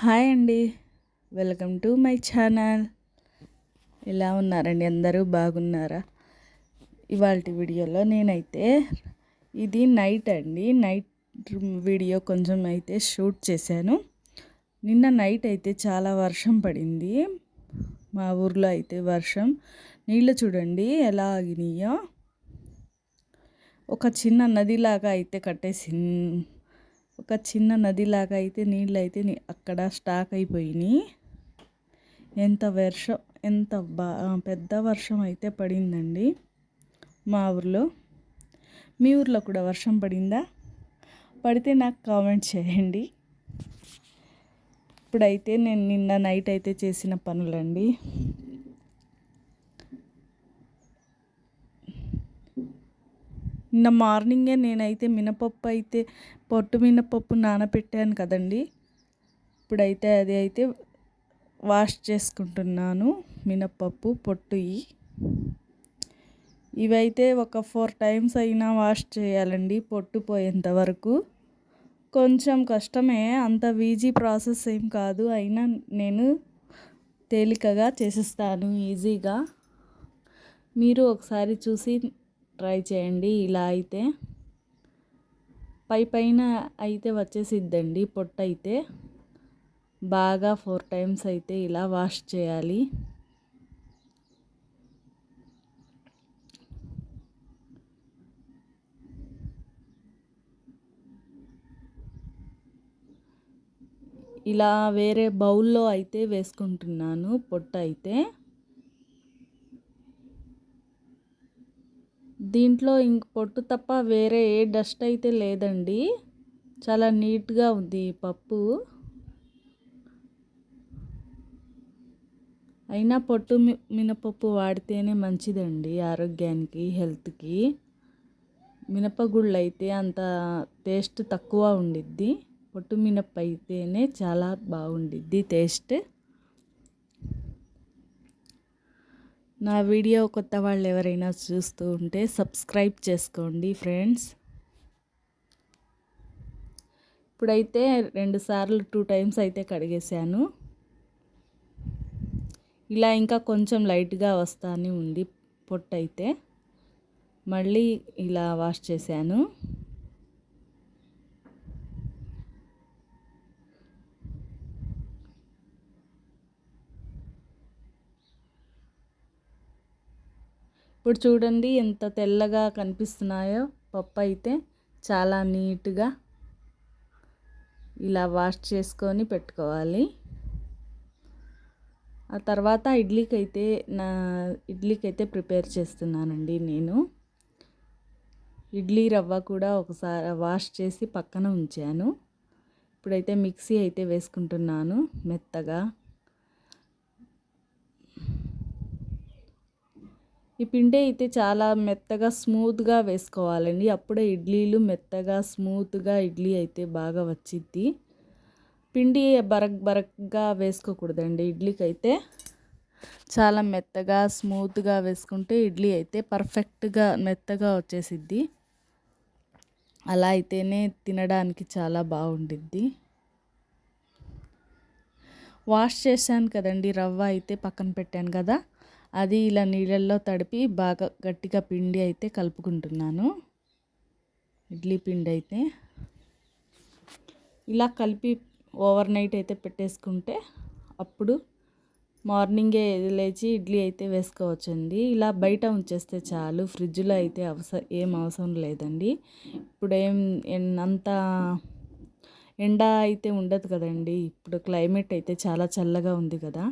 Hi అండి. Welcome to my channel. ఎలా ఉన్నారండి? అందరూ బాగున్నారా? ఇవాల్టి వీడియోలో నేనైతే ఇది నైట్ అండి. నైట్ వీడియో కొంచెం అయితే షూట్ చేశాను. నిన్న నైట్ అయితే చాలా వర్షం పడింది. మా ఊర్లో అయితే వర్షం. నీళ్ళు చూడండి ఎలా ఆగినాయో. ఒక చిన్న నదిలాగా అయితే నదిలాగా అయితే నీళ్ళు అయితే అక్కడ స్టాక్ అయిపోయినాయి. ఎంత పెద్ద వర్షం అయితే పడిందండి మా ఊర్లో. మీ ఊర్లో కూడా వర్షం పడిందా? పడితే నాకు కామెంట్ చేయండి. ఇప్పుడైతే నేను నిన్న నైట్ అయితే చేసిన పనులండి. నిన్న మార్నింగే నేనైతే పొట్టు మినపప్పు నానబెట్టాను కదండి. ఇప్పుడైతే అది అయితే వాష్ చేసుకుంటున్నాను. మినపప్పు పొట్టు ఇవైతే ఒక 4 టైమ్స్ అయినా వాష్ చేయాలండి పొట్టు పోయేంత వరకు. కొంచెం కష్టమే, అంత ఈజీ ప్రాసెస్ ఏం కాదు. అయినా నేను తేలికగా చేసేస్తాను, ఈజీగా. మీరు ఒకసారి చూసి ట్రై చేయండి. ఇలా అయితే పైన అయితే వచ్చేసిద్దండి పొట్టు అయితే. బాగా 4 టైమ్స్ అయితే ఇలా వాష్ చేయాలి. ఇలా వేరే బౌల్లో అయితే వేసుకుంటున్నాను పొట్టు అయితే. దీంట్లో ఇంక పొట్టు తప్ప వేరే ఏ డస్ట్ అయితే లేదండి. చాలా నీట్గా ఉంది పప్పు. అయినా పొట్టు మినపప్పు వాడితేనే మంచిదండి ఆరోగ్యానికి, హెల్త్కి. మినపగుళ్ళు అయితే అంత టేస్ట్ తక్కువ ఉండిద్ది. పొట్టు మినప అయితేనే చాలా బాగుండిద్ది టేస్ట్. నా వీడియో కొత్త వాళ్ళు ఎవరైనా చూస్తూ ఉంటే సబ్స్క్రైబ్ చేసుకోండి ఫ్రెండ్స్. ఇప్పుడైతే 2 టైమ్స్ అయితే కడిగేశాను. ఇలా ఇంకా కొంచెం లైట్గా వస్తానే ఉంది పొట్టు అయితే. మళ్ళీ ఇలా వాష్ చేశాను. ఇప్పుడు చూడండి ఎంత తెల్లగా కనిపిస్తున్నాయో పప్పు అయితే. చాలా నీట్గా ఇలా వాష్ చేసుకొని పెట్టుకోవాలి. ఆ తర్వాత ఇడ్లీకైతే ప్రిపేర్ చేస్తున్నానండి నేను. ఇడ్లీ రవ్వ కూడా ఒకసారి వాష్ చేసి పక్కన ఉంచాను. ఇప్పుడైతే మిక్సీ అయితే వేసుకుంటున్నాను మెత్తగా. ఈ పిండి అయితే చాలా మెత్తగా స్మూత్గా వేసుకోవాలండి. అప్పుడే ఇడ్లీలు మెత్తగా స్మూత్గా ఇడ్లీ అయితే బాగా వచ్చిద్ది. పిండి బరగ్గా వేసుకోకూడదండి ఇడ్లీకైతే. చాలా మెత్తగా స్మూత్గా వేసుకుంటే ఇడ్లీ అయితే పర్ఫెక్ట్గా మెత్తగా వచ్చేసిద్ది. అలా అయితేనే తినడానికి చాలా బాగుండిద్ది. వాష్ చేశాను కదండి రవ్వ అయితే పక్కన పెట్టాను కదా, అది ఇలా నీళ్ళల్లో తడిపి బాగా గట్టిగా పిండి అయితే కలుపుకుంటున్నాను. ఇడ్లీ పిండి అయితే ఇలా కలిపి ఓవర్ నైట్ అయితే పెట్టేసుకుంటే అప్పుడు మార్నింగే లేచి ఇడ్లీ అయితే వేసుకోవచ్చండి. ఇలా బయట ఉంచేస్తే చాలు, ఫ్రిడ్జ్లో అయితే ఏం అవసరం లేదండి. ఇప్పుడు అంత ఎండ అయితే ఉండదు కదండి. ఇప్పుడు క్లైమేట్ అయితే చాలా చల్లగా ఉంది కదా,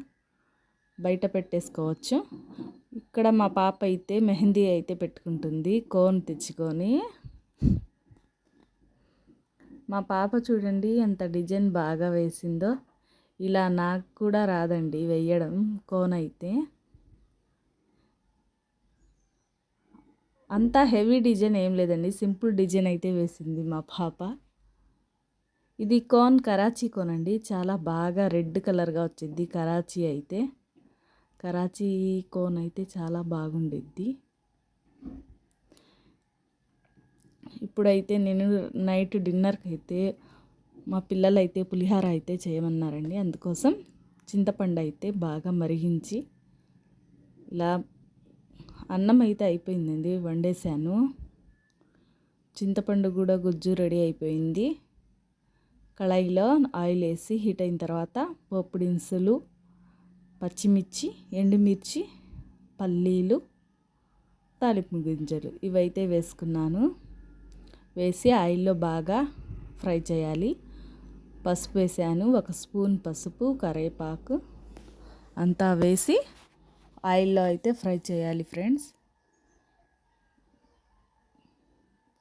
బయట పెట్టేసుకోవచ్చు. ఇక్కడ మా పాప అయితే మెహందీ అయితే పెట్టుకుంటుంది కోన్ తెచ్చుకొని. మా పాప చూడండి ఎంత డిజైన్ బాగా వేసిందో. ఇలా నాకు కూడా రాదండి వేయడం కోన్ అయితే. అంతా హెవీ డిజైన్ ఏం లేదండి, సింపుల్ డిజైన్ అయితే వేసింది మా పాప. ఇది కోన్ కరాచీ కోన్ అండి. చాలా బాగా రెడ్ కలర్గా వచ్చింది కరాచీ కోన్ అయితే చాలా బాగుండిద్ది. ఇప్పుడైతే నేను నైట్ డిన్నర్కి అయితే మా పిల్లలైతే పులిహార అయితే చేయమన్నారండి. అందుకోసం చింతపండు అయితే బాగా మరిగించి ఇలా అన్నం అయితే అయిపోయిందండి, వండేసాను. చింతపండు కూడా గుజ్జు రెడీ అయిపోయింది. కళాయిలో ఆయిల్ వేసి హీట్ అయిన తర్వాత పోపు దినుసులు, పచ్చిమిర్చి, ఎండుమిర్చి, పల్లీలు, తాలింపు గింజలు ఇవైతే వేసుకున్నాను. వేసి ఆయిల్లో బాగా ఫ్రై చేయాలి. పసుపు వేసాను, 1 స్పూన్ పసుపు, కరివేపాకు అంతా వేసి ఆయిల్లో అయితే ఫ్రై చేయాలి ఫ్రెండ్స్.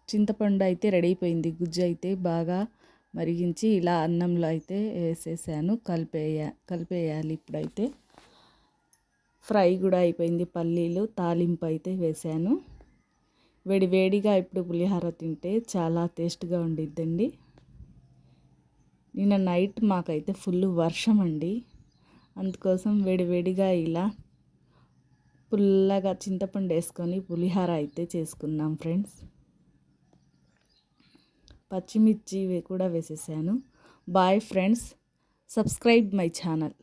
చింతపండు అయితే రెడీ అయిపోయింది. గుజ్జు అయితే బాగా మరిగించి ఇలా అన్నంలో అయితే వేసేసాను. కలిపేయాలి. ఇప్పుడైతే ఫ్రై కూడా అయిపోయింది. పల్లీలు తాలింపు అయితే వేసాను. వేడిగా ఇప్పుడు పులిహోర తింటే చాలా టేస్ట్గా ఉండిద్దండి. నిన్న నైట్ మాకైతే ఫుల్ వర్షం అండి. అందుకోసం వేడిగా ఇలా పుల్లగా చింతపండు వేసుకొని పులిహోర అయితే చేసుకున్నాం ఫ్రెండ్స్. పచ్చిమిర్చి కూడా వేసేసాను. Bye friends, subscribe my channel.